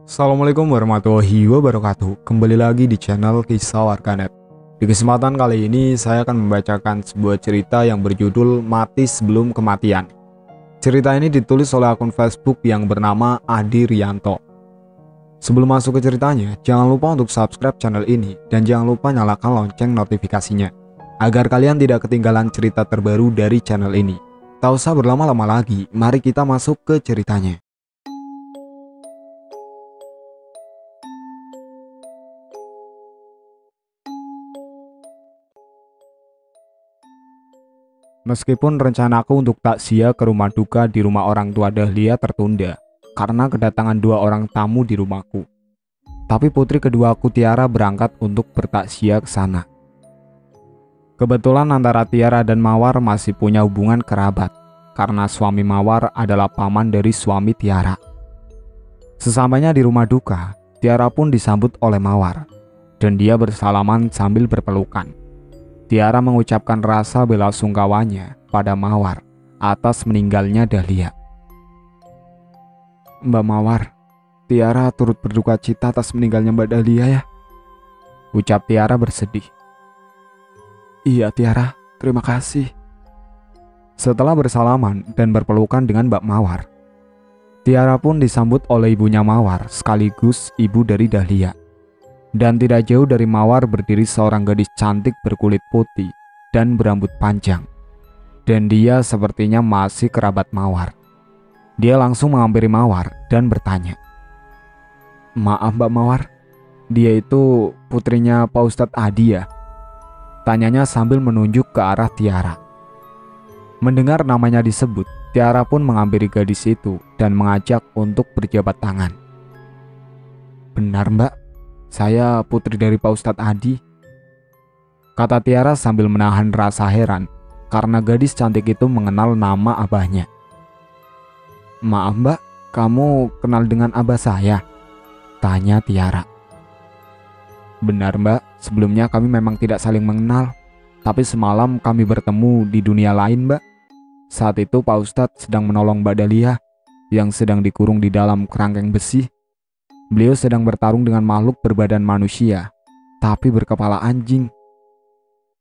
Assalamualaikum warahmatullahi wabarakatuh. Kembali lagi di channel Kisah Warganet. Di kesempatan kali ini saya akan membacakan sebuah cerita yang berjudul Mati Sebelum Kematian. Cerita ini ditulis oleh akun Facebook yang bernama Adi Rianto. Sebelum masuk ke ceritanya, jangan lupa untuk subscribe channel ini dan jangan lupa nyalakan lonceng notifikasinya agar kalian tidak ketinggalan cerita terbaru dari channel ini. Tak usah berlama-lama lagi, mari kita masuk ke ceritanya. Meskipun rencanaku untuk takziah ke rumah duka di rumah orang tua Dahlia tertunda karena kedatangan dua orang tamu di rumahku. Tapi putri keduaku Tiara berangkat untuk bertakziah ke sana. Kebetulan antara Tiara dan Mawar masih punya hubungan kerabat karena suami Mawar adalah paman dari suami Tiara. Sesampainya di rumah duka, Tiara pun disambut oleh Mawar dan dia bersalaman sambil berpelukan. Tiara mengucapkan rasa bela sungkawanya pada Mawar atas meninggalnya Dahlia. "Mbak Mawar, Tiara turut berduka cita atas meninggalnya Mbak Dahlia ya," ucap Tiara bersedih. "Iya Tiara, terima kasih." Setelah bersalaman dan berpelukan dengan Mbak Mawar, Tiara pun disambut oleh ibunya Mawar sekaligus ibu dari Dahlia. Dan tidak jauh dari Mawar berdiri seorang gadis cantik berkulit putih dan berambut panjang. Dan dia sepertinya masih kerabat Mawar. Dia langsung menghampiri Mawar dan bertanya, "Maaf Mbak Mawar, dia itu putrinya Pak Ustadz Adi ya?" Tanyanya sambil menunjuk ke arah Tiara. Mendengar namanya disebut, Tiara pun menghampiri gadis itu dan mengajak untuk berjabat tangan. "Benar Mbak, saya putri dari Pak Ustadz Adi," kata Tiara sambil menahan rasa heran karena gadis cantik itu mengenal nama abahnya. "Maaf Mbak, kamu kenal dengan abah saya?" tanya Tiara. "Benar Mbak, sebelumnya kami memang tidak saling mengenal, tapi semalam kami bertemu di dunia lain Mbak. Saat itu Pak Ustadz sedang menolong Mbak Dahlia yang sedang dikurung di dalam kerangkeng besi. Beliau sedang bertarung dengan makhluk berbadan manusia, tapi berkepala anjing,"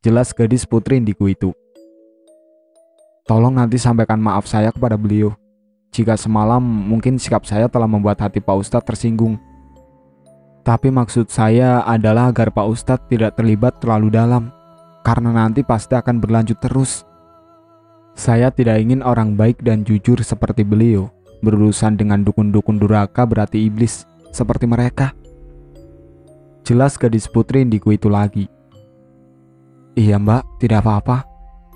jelas gadis putri indigo itu. "Tolong nanti sampaikan maaf saya kepada beliau, jika semalam mungkin sikap saya telah membuat hati Pak Ustadz tersinggung. Tapi maksud saya adalah agar Pak Ustadz tidak terlibat terlalu dalam, karena nanti pasti akan berlanjut terus. Saya tidak ingin orang baik dan jujur seperti beliau berurusan dengan dukun-dukun durhaka berarti iblis seperti mereka," jelas gadis putri indigo itu lagi. "Iya Mbak, tidak apa-apa.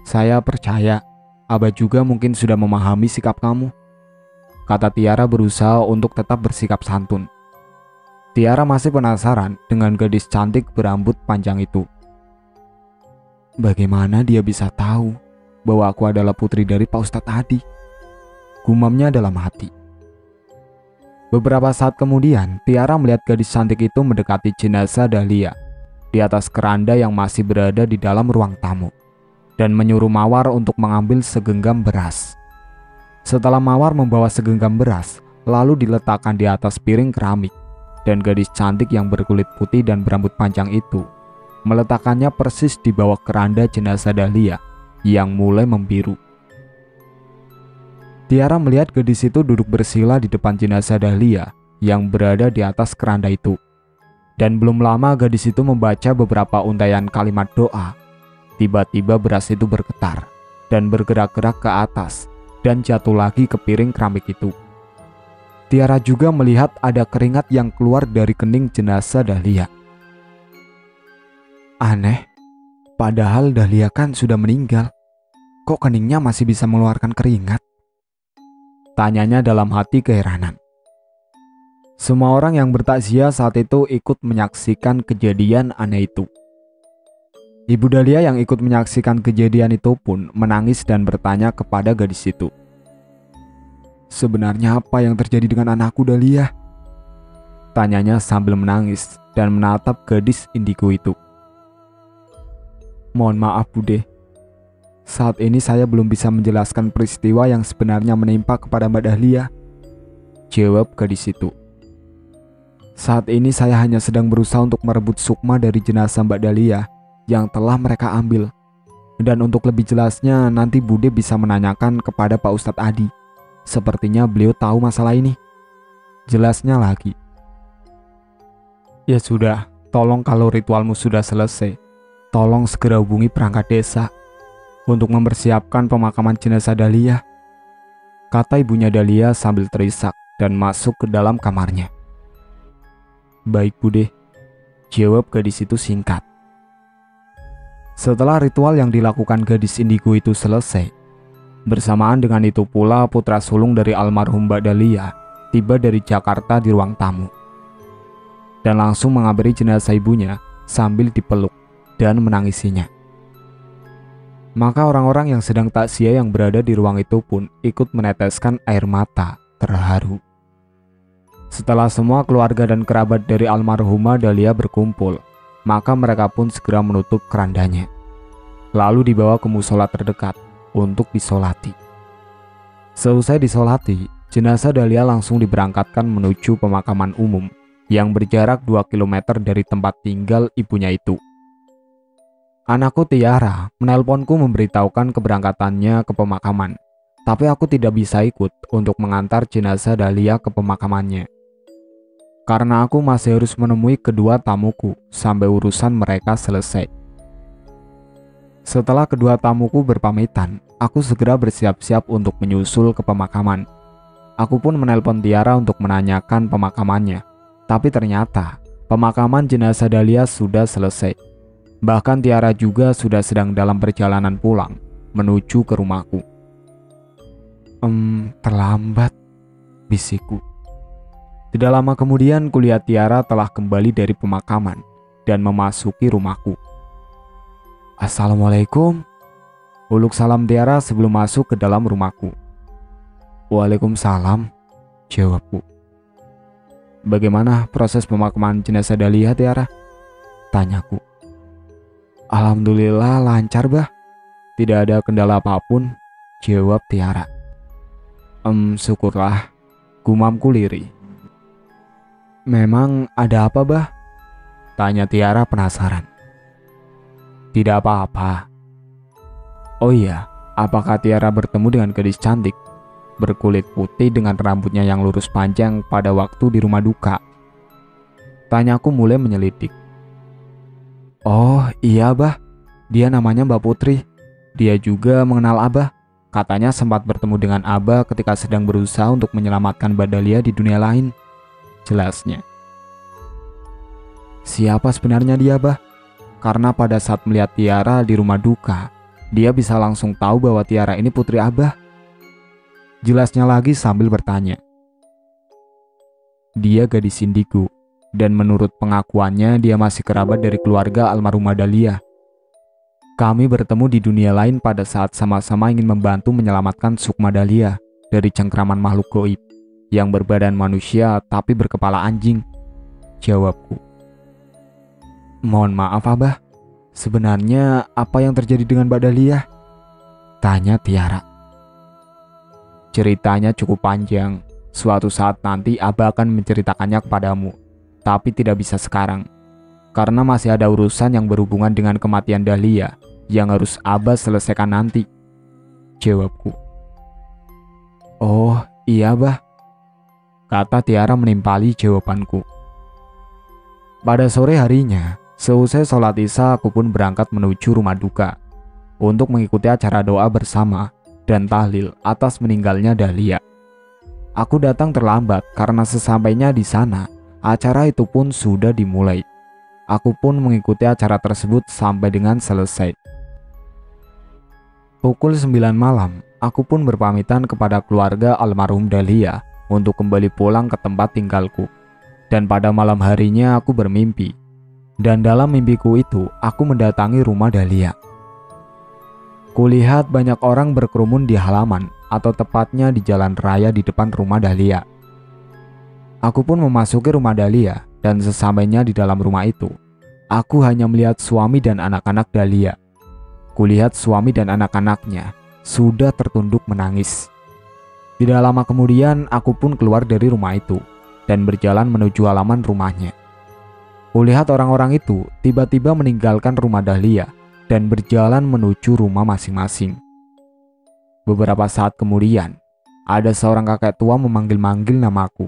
Saya percaya Abah juga mungkin sudah memahami sikap kamu," kata Tiara berusaha untuk tetap bersikap santun. Tiara masih penasaran dengan gadis cantik berambut panjang itu. "Bagaimana dia bisa tahu bahwa aku adalah putri dari Pak Ustadz Adi?" gumamnya dalam hati. Beberapa saat kemudian, Tiara melihat gadis cantik itu mendekati jenazah Dahlia di atas keranda yang masih berada di dalam ruang tamu dan menyuruh Mawar untuk mengambil segenggam beras. Setelah Mawar membawa segenggam beras, lalu diletakkan di atas piring keramik, dan gadis cantik yang berkulit putih dan berambut panjang itu meletakkannya persis di bawah keranda jenazah Dahlia yang mulai membiru. Tiara melihat gadis itu duduk bersila di depan jenazah Dahlia yang berada di atas keranda itu. Dan belum lama gadis itu membaca beberapa untaian kalimat doa. Tiba-tiba beras itu bergetar dan bergerak-gerak ke atas dan jatuh lagi ke piring keramik itu. Tiara juga melihat ada keringat yang keluar dari kening jenazah Dahlia. Aneh, padahal Dahlia kan sudah meninggal. Kok keningnya masih bisa mengeluarkan keringat? Tanyanya dalam hati keheranan. Semua orang yang bertakziah saat itu ikut menyaksikan kejadian aneh itu. Ibu Dahlia yang ikut menyaksikan kejadian itu pun menangis dan bertanya kepada gadis itu, "Sebenarnya apa yang terjadi dengan anakku Dahlia?" tanyanya sambil menangis dan menatap gadis indigo itu. "Mohon maaf Bude, saat ini saya belum bisa menjelaskan peristiwa yang sebenarnya menimpa kepada Mbak Dahlia," jawab gadis itu. Saat ini saya hanya sedang berusaha untuk merebut sukma dari jenazah Mbak Dahlia yang telah mereka ambil. Dan untuk lebih jelasnya nanti Bude bisa menanyakan kepada Pak Ustadz Adi. Sepertinya beliau tahu masalah ini. Jelasnya lagi. Ya sudah, tolong kalau ritualmu sudah selesai, tolong segera hubungi perangkat desa untuk mempersiapkan pemakaman jenazah Dahlia, kata ibunya Dahlia sambil terisak dan masuk ke dalam kamarnya. Baik Bude, jawab gadis itu singkat. Setelah ritual yang dilakukan gadis indigo itu selesai, bersamaan dengan itu pula putra sulung dari almarhum Mbak Dahlia tiba dari Jakarta di ruang tamu dan langsung mengabari jenazah ibunya sambil dipeluk dan menangisinya. Maka orang-orang yang sedang takziah yang berada di ruang itu pun ikut meneteskan air mata terharu. Setelah semua keluarga dan kerabat dari almarhumah Dahlia berkumpul, maka mereka pun segera menutup kerandanya, lalu dibawa ke musola terdekat untuk disolati. Seusai disolati, jenazah Dahlia langsung diberangkatkan menuju pemakaman umum yang berjarak 2 km dari tempat tinggal ibunya itu. Anakku Tiara menelponku memberitahukan keberangkatannya ke pemakaman, tapi aku tidak bisa ikut untuk mengantar jenazah Dahlia ke pemakamannya. Karena aku masih harus menemui kedua tamuku sampai urusan mereka selesai. Setelah kedua tamuku berpamitan, aku segera bersiap-siap untuk menyusul ke pemakaman. Aku pun menelpon Tiara untuk menanyakan pemakamannya, tapi ternyata pemakaman jenazah Dahlia sudah selesai. Bahkan Tiara juga sudah sedang dalam perjalanan pulang menuju ke rumahku. Terlambat, bisikku. Tidak lama kemudian kulihat Tiara telah kembali dari pemakaman dan memasuki rumahku. Assalamualaikum. Uluk salam Tiara sebelum masuk ke dalam rumahku. Waalaikumsalam, jawabku. Bagaimana proses pemakaman jenazah Dahlia, Tiara? Tanyaku. Alhamdulillah lancar, Bah. Tidak ada kendala apapun, jawab Tiara. Syukurlah, gumamku lirih. Memang ada apa, Bah? Tanya Tiara penasaran. Tidak apa-apa. Oh iya, apakah Tiara bertemu dengan gadis cantik berkulit putih dengan rambutnya yang lurus panjang pada waktu di rumah duka? Tanyaku mulai menyelidik. Oh iya, Bah. Dia namanya Mbak Putri. Dia juga mengenal Abah. Katanya sempat bertemu dengan Abah ketika sedang berusaha untuk menyelamatkan Mbak Dahlia di dunia lain, jelasnya. Siapa sebenarnya dia, Bah? Karena pada saat melihat Tiara di rumah duka, dia bisa langsung tahu bahwa Tiara ini putri Abah. Jelasnya lagi sambil bertanya. Dia gadis indigo, dan menurut pengakuannya dia masih kerabat dari keluarga almarhumah Dahlia. Kami bertemu di dunia lain pada saat sama-sama ingin membantu menyelamatkan sukma Dahlia dari cengkraman makhluk goib yang berbadan manusia tapi berkepala anjing, jawabku. Mohon maaf, Abah. Sebenarnya apa yang terjadi dengan Mbak Dahlia? Tanya Tiara. Ceritanya cukup panjang. Suatu saat nanti Abah akan menceritakannya kepadamu, tapi tidak bisa sekarang. Karena masih ada urusan yang berhubungan dengan kematian Dahlia yang harus Abah selesaikan nanti, jawabku. Oh iya, Bah, kata Tiara menimpali jawabanku. Pada sore harinya, seusai sholat isya aku pun berangkat menuju rumah duka untuk mengikuti acara doa bersama dan tahlil atas meninggalnya Dahlia. Aku datang terlambat karena sesampainya di sana, acara itu pun sudah dimulai. Aku pun mengikuti acara tersebut sampai dengan selesai. Pukul 9 malam, aku pun berpamitan kepada keluarga almarhum Dahlia untuk kembali pulang ke tempat tinggalku. Dan pada malam harinya aku bermimpi. Dan dalam mimpiku itu, aku mendatangi rumah Dahlia. Kulihat banyak orang berkerumun di halaman, atau tepatnya di jalan raya di depan rumah Dahlia. Aku pun memasuki rumah Dahlia, dan sesampainya di dalam rumah itu, aku hanya melihat suami dan anak-anak Dahlia. Kulihat suami dan anak-anaknya sudah tertunduk menangis. Tidak lama kemudian aku pun keluar dari rumah itu dan berjalan menuju halaman rumahnya. Kulihat orang-orang itu tiba-tiba meninggalkan rumah Dahlia dan berjalan menuju rumah masing-masing. Beberapa saat kemudian, ada seorang kakek tua memanggil-manggil namaku.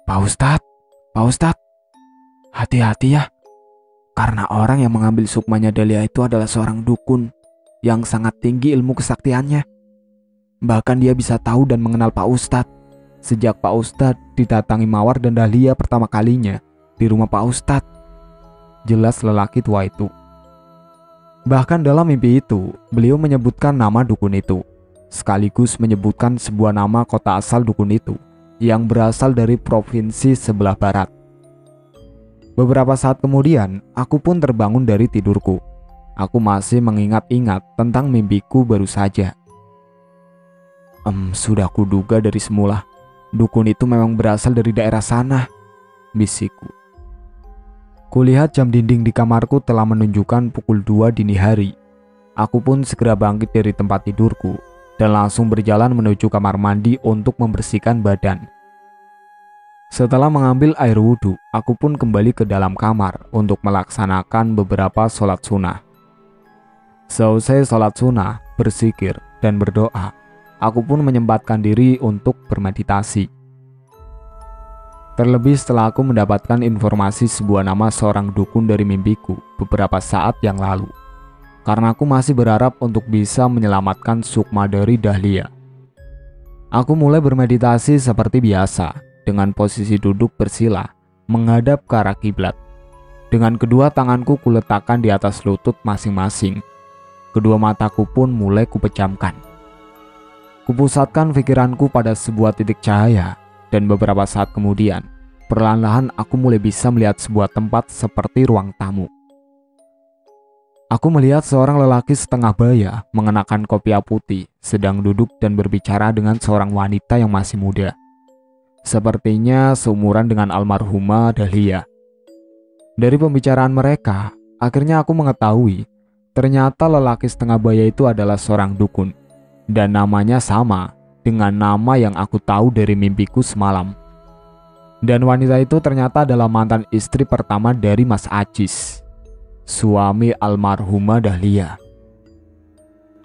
Pak Ustadz, Pak Ustadz, hati-hati ya. Karena orang yang mengambil sukmanya Dahlia itu adalah seorang dukun yang sangat tinggi ilmu kesaktiannya. Bahkan dia bisa tahu dan mengenal Pak Ustadz sejak Pak Ustadz didatangi Mawar dan Dahlia pertama kalinya di rumah Pak Ustadz. Jelas lelaki tua itu. Bahkan dalam mimpi itu, beliau menyebutkan nama dukun itu, sekaligus menyebutkan sebuah nama kota asal dukun itu yang berasal dari provinsi sebelah barat. Beberapa saat kemudian, aku pun terbangun dari tidurku. Aku masih mengingat-ingat tentang mimpiku baru saja. Sudah kuduga dari semula, dukun itu memang berasal dari daerah sana, bisikku. Kulihat jam dinding di kamarku telah menunjukkan pukul 2 dini hari. Aku pun segera bangkit dari tempat tidurku dan langsung berjalan menuju kamar mandi untuk membersihkan badan. Setelah mengambil air wudhu, aku pun kembali ke dalam kamar untuk melaksanakan beberapa sholat sunnah. Selesai sholat sunnah, berzikir, dan berdoa, aku pun menyempatkan diri untuk bermeditasi. Terlebih setelah aku mendapatkan informasi sebuah nama seorang dukun dari mimpiku beberapa saat yang lalu. Karena aku masih berharap untuk bisa menyelamatkan sukma dari Dahlia. Aku mulai bermeditasi seperti biasa, dengan posisi duduk bersila, menghadap ke arah kiblat. Dengan kedua tanganku kuletakkan di atas lutut masing-masing. Kedua mataku pun mulai kupejamkan. Kupusatkan pikiranku pada sebuah titik cahaya. Dan beberapa saat kemudian, perlahan-lahan aku mulai bisa melihat sebuah tempat seperti ruang tamu. Aku melihat seorang lelaki setengah baya mengenakan kopiah putih sedang duduk dan berbicara dengan seorang wanita yang masih muda. Sepertinya seumuran dengan almarhumah Dahlia. Dari pembicaraan mereka, akhirnya aku mengetahui ternyata lelaki setengah baya itu adalah seorang dukun dan namanya sama dengan nama yang aku tahu dari mimpiku semalam. Dan wanita itu ternyata adalah mantan istri pertama dari Mas Ajis, suami almarhumah Dahlia.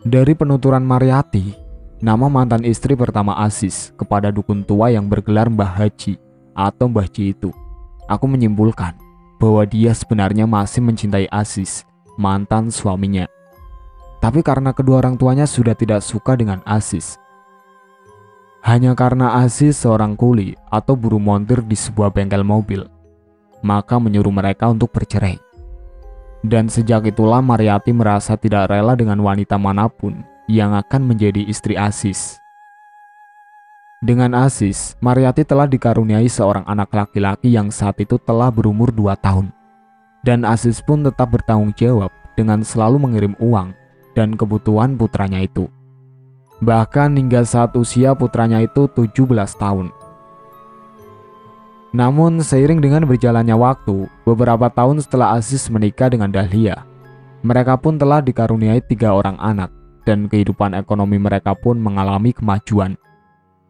Dari penuturan Mariati, nama mantan istri pertama Aziz kepada dukun tua yang bergelar Mbah Haji atau Mbah Ji itu, aku menyimpulkan bahwa dia sebenarnya masih mencintai Aziz, mantan suaminya. Tapi karena kedua orang tuanya sudah tidak suka dengan Aziz, hanya karena Aziz seorang kuli atau buruh montir di sebuah bengkel mobil, maka menyuruh mereka untuk bercerai. Dan sejak itulah Mariati merasa tidak rela dengan wanita manapun yang akan menjadi istri Aziz. Dengan Aziz, Mariati telah dikaruniai seorang anak laki-laki yang saat itu telah berumur 2 tahun. Dan Aziz pun tetap bertanggung jawab dengan selalu mengirim uang dan kebutuhan putranya itu. Bahkan hingga saat usia putranya itu 17 tahun. Namun seiring dengan berjalannya waktu, beberapa tahun setelah Aziz menikah dengan Dahlia, mereka pun telah dikaruniai 3 orang anak dan kehidupan ekonomi mereka pun mengalami kemajuan.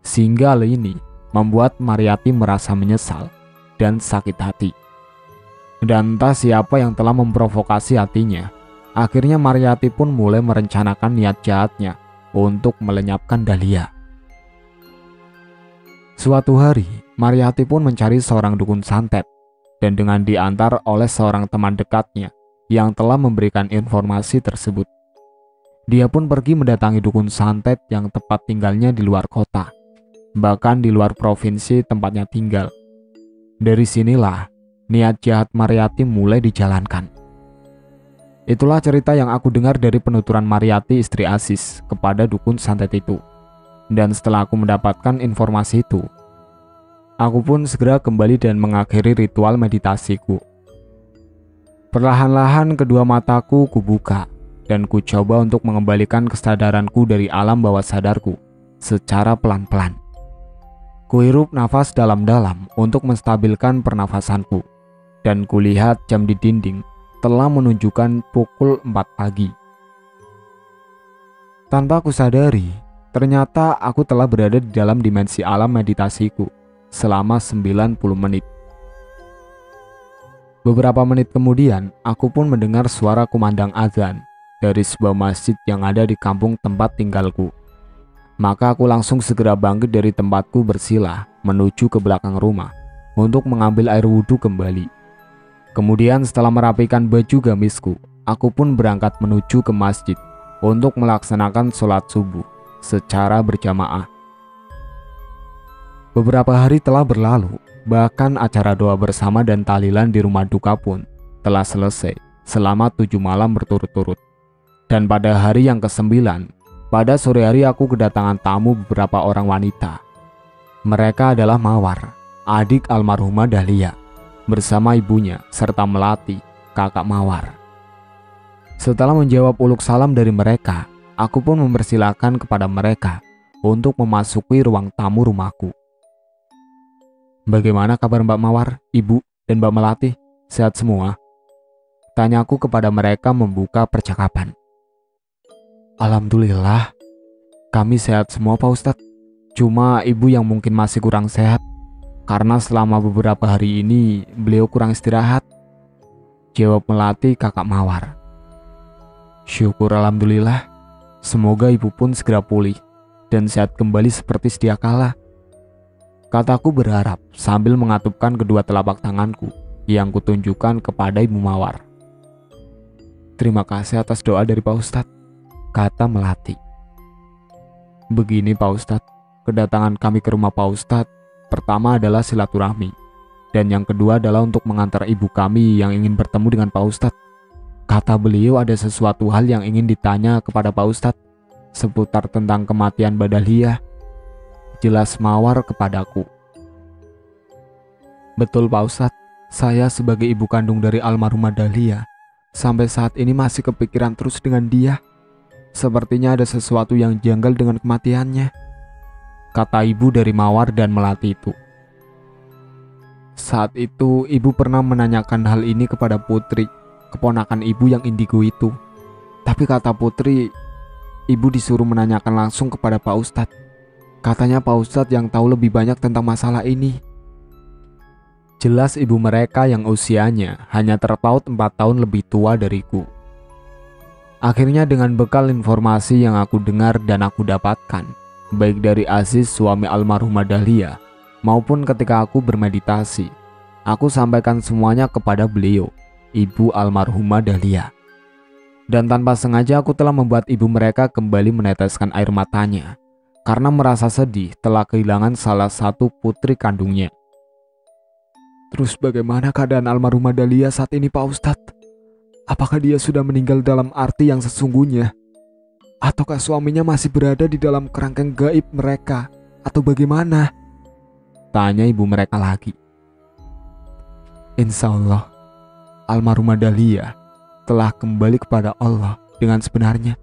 Sehingga hal ini membuat Mariati merasa menyesal dan sakit hati. Dan entah siapa yang telah memprovokasi hatinya, akhirnya Mariati pun mulai merencanakan niat jahatnya untuk melenyapkan Dahlia. Suatu hari, Mariati pun mencari seorang dukun santet dan dengan diantar oleh seorang teman dekatnya yang telah memberikan informasi tersebut. Dia pun pergi mendatangi dukun santet yang tepat tinggalnya di luar kota, bahkan di luar provinsi tempatnya tinggal. Dari sinilah niat jahat Mariati mulai dijalankan. Itulah cerita yang aku dengar dari penuturan Mariati istri Aziz kepada dukun santet itu. Dan setelah aku mendapatkan informasi itu, aku pun segera kembali dan mengakhiri ritual meditasiku. Perlahan-lahan kedua mataku kubuka dan ku coba untuk mengembalikan kesadaranku dari alam bawah sadarku secara pelan-pelan. Kuhirup nafas dalam-dalam untuk menstabilkan pernafasanku dan kulihat jam di dinding telah menunjukkan pukul 4 pagi. Tanpa aku sadari, ternyata aku telah berada di dalam dimensi alam meditasiku selama 90 menit. Beberapa menit kemudian, aku pun mendengar suara kumandang azan dari sebuah masjid yang ada di kampung tempat tinggalku. Maka aku langsung segera bangkit dari tempatku bersila menuju ke belakang rumah untuk mengambil air wudhu kembali. Kemudian setelah merapikan baju gamisku, aku pun berangkat menuju ke masjid untuk melaksanakan sholat subuh secara berjamaah. Beberapa hari telah berlalu, bahkan acara doa bersama dan tahlilan di rumah duka pun telah selesai selama 7 malam berturut-turut. Dan pada hari yang ke-9, pada sore hari aku kedatangan tamu beberapa orang wanita. Mereka adalah Mawar, adik almarhumah Dahlia, bersama ibunya serta Melati, kakak Mawar. Setelah menjawab uluk salam dari mereka, aku pun mempersilahkan kepada mereka untuk memasuki ruang tamu rumahku. "Bagaimana kabar Mbak Mawar, Ibu, dan Mbak Melati? Sehat semua?" Tanyaku kepada mereka membuka percakapan. "Alhamdulillah, kami sehat semua Pak Ustadz. Cuma ibu yang mungkin masih kurang sehat, karena selama beberapa hari ini beliau kurang istirahat," jawab Melati kakak Mawar. "Syukur alhamdulillah, semoga ibu pun segera pulih dan sehat kembali seperti sedia kala," kataku berharap sambil mengatupkan kedua telapak tanganku yang kutunjukkan kepada Ibu Mawar. "Terima kasih atas doa dari Pak Ustadz," kata Melati. "Begini Pak Ustadz, kedatangan kami ke rumah Pak Ustadz pertama adalah silaturahmi, dan yang kedua adalah untuk mengantar ibu kami yang ingin bertemu dengan Pak Ustadz. Kata beliau ada sesuatu hal yang ingin ditanya kepada Pak Ustadz seputar tentang kematian Mbak Dahlia," jelas Mawar kepadaku. "Betul Pak Ustadz, saya sebagai ibu kandung dari almarhumah Dahlia sampai saat ini masih kepikiran terus dengan dia. Sepertinya ada sesuatu yang janggal dengan kematiannya," kata ibu dari Mawar dan Melati itu. "Saat itu ibu pernah menanyakan hal ini kepada Putri, keponakan ibu yang indigo itu. Tapi kata Putri, ibu disuruh menanyakan langsung kepada Pak Ustadz. Katanya Pak Ustadz yang tahu lebih banyak tentang masalah ini," jelas ibu mereka yang usianya hanya terpaut 4 tahun lebih tua dariku. Akhirnya dengan bekal informasi yang aku dengar dan aku dapatkan, baik dari Aziz suami almarhumah Dahlia, maupun ketika aku bermeditasi, aku sampaikan semuanya kepada beliau, ibu almarhumah Dahlia. Dan tanpa sengaja aku telah membuat ibu mereka kembali meneteskan air matanya, karena merasa sedih telah kehilangan salah satu putri kandungnya. "Terus bagaimana keadaan almarhumah Dahlia saat ini Pak Ustadz? Apakah dia sudah meninggal dalam arti yang sesungguhnya? Ataukah suaminya masih berada di dalam kerangkeng gaib mereka? Atau bagaimana?" tanya ibu mereka lagi. "Insya Allah, almarhumah Dahlia telah kembali kepada Allah dengan sebenarnya.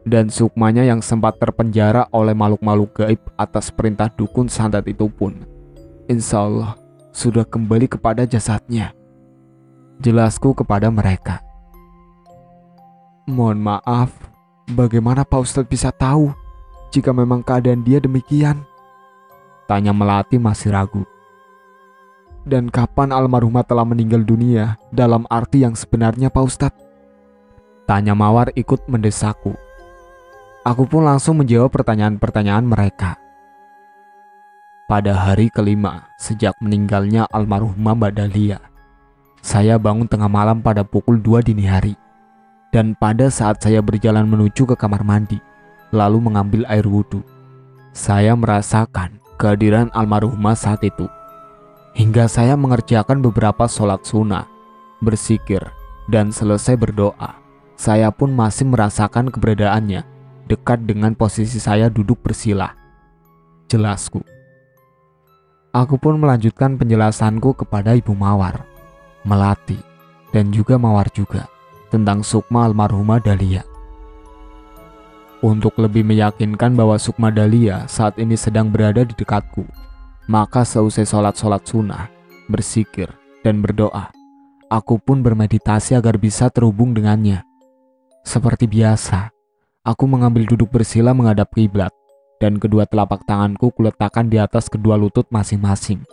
Dan sukmanya yang sempat terpenjara oleh makhluk-makhluk gaib atas perintah dukun santet itu pun, insya Allah sudah kembali kepada jasadnya," jelasku kepada mereka. "Mohon maaf, bagaimana Pak Ustadz bisa tahu jika memang keadaan dia demikian?" tanya Melati masih ragu. "Dan kapan almarhumah telah meninggal dunia dalam arti yang sebenarnya Pak Ustadz?" tanya Mawar ikut mendesakku. Aku pun langsung menjawab pertanyaan-pertanyaan mereka. "Pada hari kelima sejak meninggalnya almarhumah Mbak Dahlia, saya bangun tengah malam pada pukul 2 dini hari. Dan pada saat saya berjalan menuju ke kamar mandi, lalu mengambil air wudhu, saya merasakan kehadiran almarhumah saat itu. Hingga saya mengerjakan beberapa sholat sunnah, bersikir, dan selesai berdoa, saya pun masih merasakan keberadaannya dekat dengan posisi saya duduk bersila," jelasku. Aku pun melanjutkan penjelasanku kepada Ibu Mawar, Melati, dan juga Mawar juga tentang sukma almarhumah Dahlia. Untuk lebih meyakinkan bahwa sukma Dahlia saat ini sedang berada di dekatku, maka seusai sholat sunnah, bersikir, dan berdoa, aku pun bermeditasi agar bisa terhubung dengannya. Seperti biasa, aku mengambil duduk bersila menghadap kiblat dan kedua telapak tanganku kuletakkan di atas kedua lutut masing-masing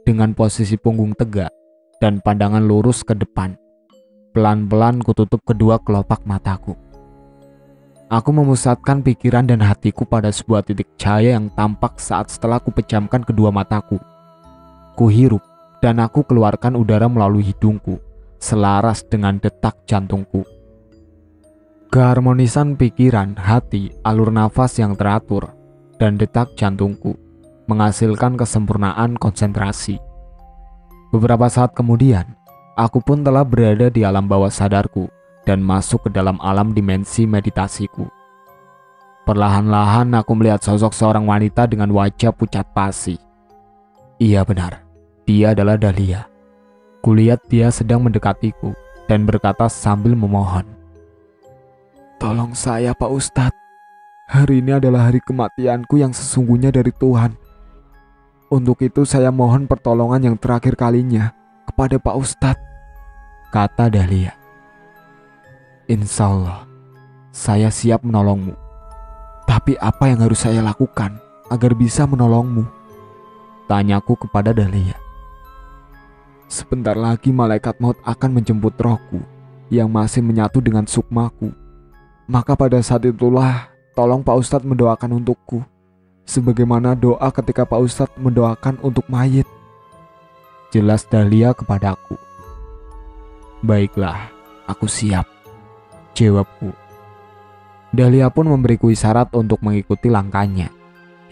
dengan posisi punggung tegak dan pandangan lurus ke depan. Pelan-pelan kututup kedua kelopak mataku. Aku memusatkan pikiran dan hatiku pada sebuah titik cahaya yang tampak saat setelah kupejamkan kedua mataku. Kuhirup dan aku keluarkan udara melalui hidungku, selaras dengan detak jantungku. Keharmonisan pikiran, hati, alur nafas yang teratur, dan detak jantungku menghasilkan kesempurnaan konsentrasi. Beberapa saat kemudian, aku pun telah berada di alam bawah sadarku dan masuk ke dalam alam dimensi meditasiku. Perlahan-lahan aku melihat sosok seorang wanita dengan wajah pucat pasi. Iya benar, dia adalah Dahlia. Kulihat dia sedang mendekatiku dan berkata sambil memohon. Tolong saya Pak Ustadz, hari ini adalah hari kematianku yang sesungguhnya dari Tuhan. Untuk itu saya mohon pertolongan yang terakhir kalinya kepada Pak Ustadz, kata Dahlia. Insya Allah, saya siap menolongmu. Tapi apa yang harus saya lakukan agar bisa menolongmu? Tanyaku kepada Dahlia. Sebentar lagi malaikat maut akan menjemput rohku yang masih menyatu dengan sukmaku. Maka pada saat itulah tolong Pak Ustadz mendoakan untukku, sebagaimana doa ketika Pak Ustadz mendoakan untuk mayit. Jelas Dahlia kepadaku. Baiklah, aku siap, jawabku. Dahlia pun memberiku isyarat untuk mengikuti langkahnya,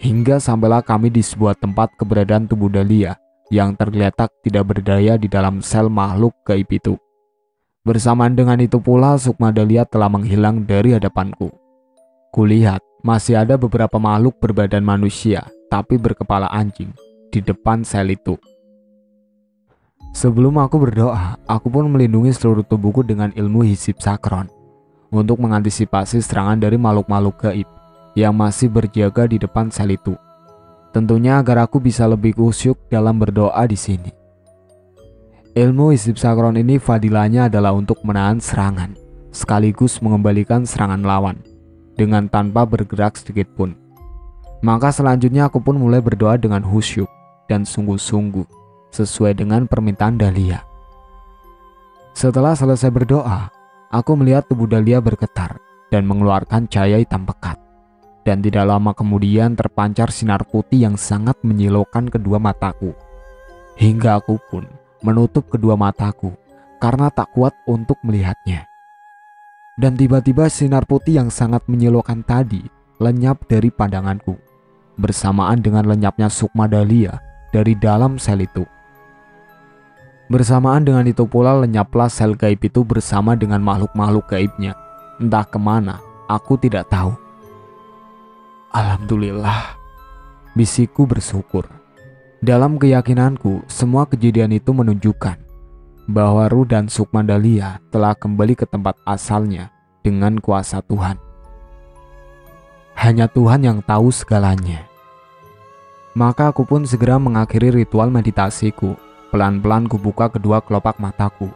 hingga sampailah kami di sebuah tempat keberadaan tubuh Dahlia yang tergeletak tidak berdaya di dalam sel makhluk gaib itu. Bersamaan dengan itu pula sukma Dahlia telah menghilang dari hadapanku. Kulihat masih ada beberapa makhluk berbadan manusia tapi berkepala anjing di depan sel itu. Sebelum aku berdoa, aku pun melindungi seluruh tubuhku dengan ilmu hisib sakron untuk mengantisipasi serangan dari makhluk-makhluk gaib yang masih berjaga di depan sel itu. Tentunya agar aku bisa lebih khusyuk dalam berdoa di sini. Ilmu hisib sakron ini fadilahnya adalah untuk menahan serangan, sekaligus mengembalikan serangan lawan, dengan tanpa bergerak sedikit pun. Maka selanjutnya aku pun mulai berdoa dengan khusyuk dan sungguh-sungguh, sesuai dengan permintaan Dahlia. Setelah selesai berdoa, aku melihat tubuh Dahlia bergetar dan mengeluarkan cahaya hitam pekat. Dan tidak lama kemudian terpancar sinar putih yang sangat menyilaukan kedua mataku. Hingga aku pun menutup kedua mataku karena tak kuat untuk melihatnya. Dan tiba-tiba sinar putih yang sangat menyilaukan tadi lenyap dari pandanganku, bersamaan dengan lenyapnya sukma Dahlia dari dalam sel itu. Bersamaan dengan itu pula lenyaplah sel gaib itu bersama dengan makhluk-makhluk gaibnya. Entah kemana, aku tidak tahu. Alhamdulillah, bisikku bersyukur. Dalam keyakinanku, semua kejadian itu menunjukkan bahwa ruh dan sukma Dahlia telah kembali ke tempat asalnya dengan kuasa Tuhan. Hanya Tuhan yang tahu segalanya. Maka aku pun segera mengakhiri ritual meditasiku. Pelan-pelan kubuka kedua kelopak mataku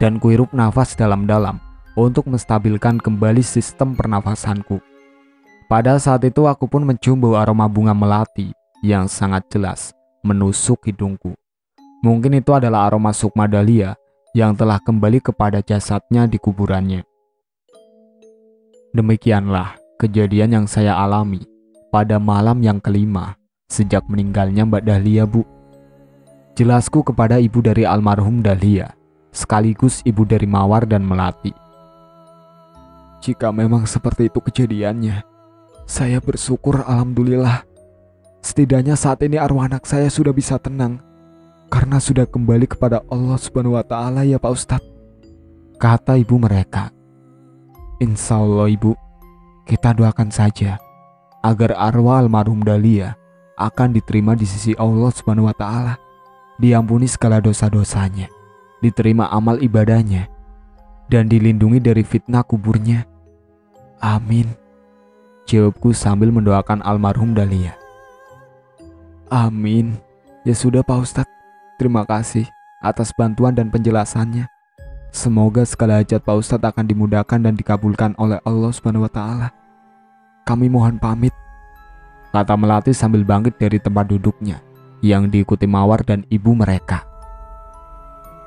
dan kuhirup nafas dalam-dalam untuk menstabilkan kembali sistem pernafasanku. Pada saat itu aku pun mencium bau aroma bunga melati yang sangat jelas menusuk hidungku. Mungkin itu adalah aroma sukma Dahlia yang telah kembali kepada jasadnya di kuburannya. Demikianlah kejadian yang saya alami pada malam yang kelima sejak meninggalnya Mbak Dahlia, Bu. Jelasku kepada ibu dari almarhum Dahlia, sekaligus ibu dari Mawar dan Melati. Jika memang seperti itu kejadiannya, saya bersyukur alhamdulillah. Setidaknya saat ini arwah anak saya sudah bisa tenang karena sudah kembali kepada Allah Subhanahu wa Ta'ala, ya Pak Ustadz, kata ibu mereka. Insya Allah ibu, kita doakan saja agar arwah almarhum Dahlia akan diterima di sisi Allah Subhanahu wa Ta'ala, diampuni segala dosa-dosanya, diterima amal ibadahnya, dan dilindungi dari fitnah kuburnya. Amin, jawabku sambil mendoakan almarhum Dahlia. Amin. Ya sudah Pak Ustadz, terima kasih atas bantuan dan penjelasannya. Semoga segala hajat Pak Ustadz akan dimudahkan dan dikabulkan oleh Allah Subhanahu wa Ta'ala. Kami mohon pamit. kata Melati sambil bangkit dari tempat duduknya yang diikuti Mawar dan ibu mereka.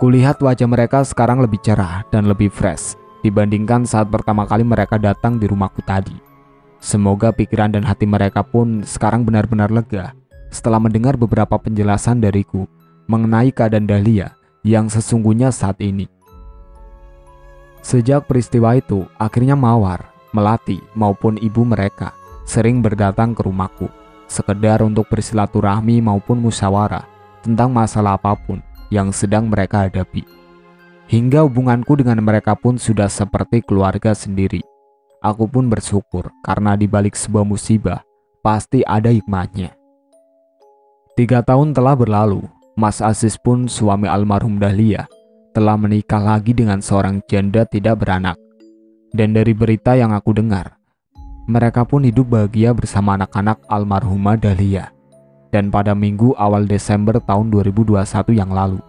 Kulihat wajah mereka sekarang lebih cerah dan lebih fresh dibandingkan saat pertama kali mereka datang di rumahku tadi. Semoga pikiran dan hati mereka pun sekarang benar-benar lega setelah mendengar beberapa penjelasan dariku mengenai keadaan Dahlia yang sesungguhnya saat ini. Sejak peristiwa itu, akhirnya Mawar, Melati, maupun ibu mereka sering berdatang ke rumahku, sekedar untuk bersilaturahmi maupun musyawarah tentang masalah apapun yang sedang mereka hadapi. Hingga hubunganku dengan mereka pun sudah seperti keluarga sendiri. Aku pun bersyukur karena di balik sebuah musibah, pasti ada hikmahnya. 3 tahun telah berlalu, Mas Aziz pun suami almarhum Dahlia telah menikah lagi dengan seorang janda tidak beranak. Dan dari berita yang aku dengar, mereka pun hidup bahagia bersama anak-anak almarhumah Dahlia. Dan pada minggu awal Desember tahun 2021 yang lalu,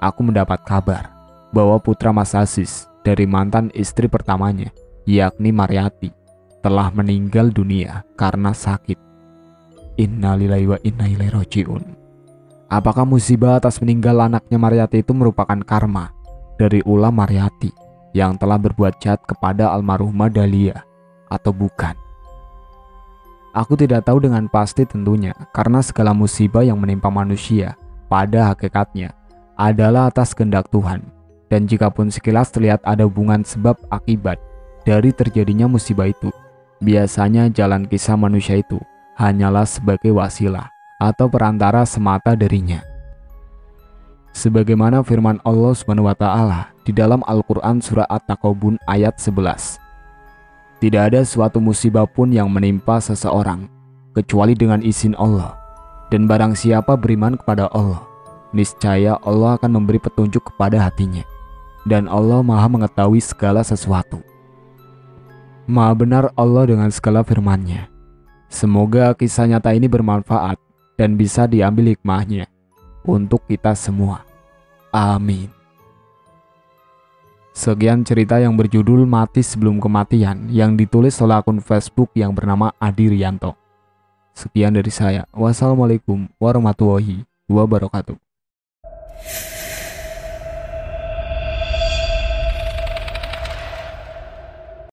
aku mendapat kabar bahwa putra Mas Aziz dari mantan istri pertamanya, yakni Maryati, telah meninggal dunia karena sakit. Innalillahi wa inna ilaihi raji'un. Apakah musibah atas meninggal anaknya Maryati itu merupakan karma dari ulah Maryati yang telah berbuat jahat kepada almarhumah Dahlia atau bukan? Aku tidak tahu dengan pasti tentunya, karena segala musibah yang menimpa manusia pada hakikatnya adalah atas kehendak Tuhan. Dan jika pun sekilas terlihat ada hubungan sebab akibat dari terjadinya musibah itu, biasanya jalan kisah manusia itu hanyalah sebagai wasilah atau perantara semata darinya. Sebagaimana firman Allah SWT di dalam Al-Quran surah At-Taqabun ayat 11. Tidak ada suatu musibah pun yang menimpa seseorang kecuali dengan izin Allah. Dan barang siapa beriman kepada Allah, niscaya Allah akan memberi petunjuk kepada hatinya. Dan Allah Maha mengetahui segala sesuatu. Maha benar Allah dengan segala firman-Nya. Semoga kisah nyata ini bermanfaat dan bisa diambil hikmahnya untuk kita semua. Amin. Sekian cerita yang berjudul Mati Sebelum Kematian yang ditulis oleh akun Facebook yang bernama Adi Rianto. Sekian dari saya. Wassalamualaikum warahmatullahi wabarakatuh.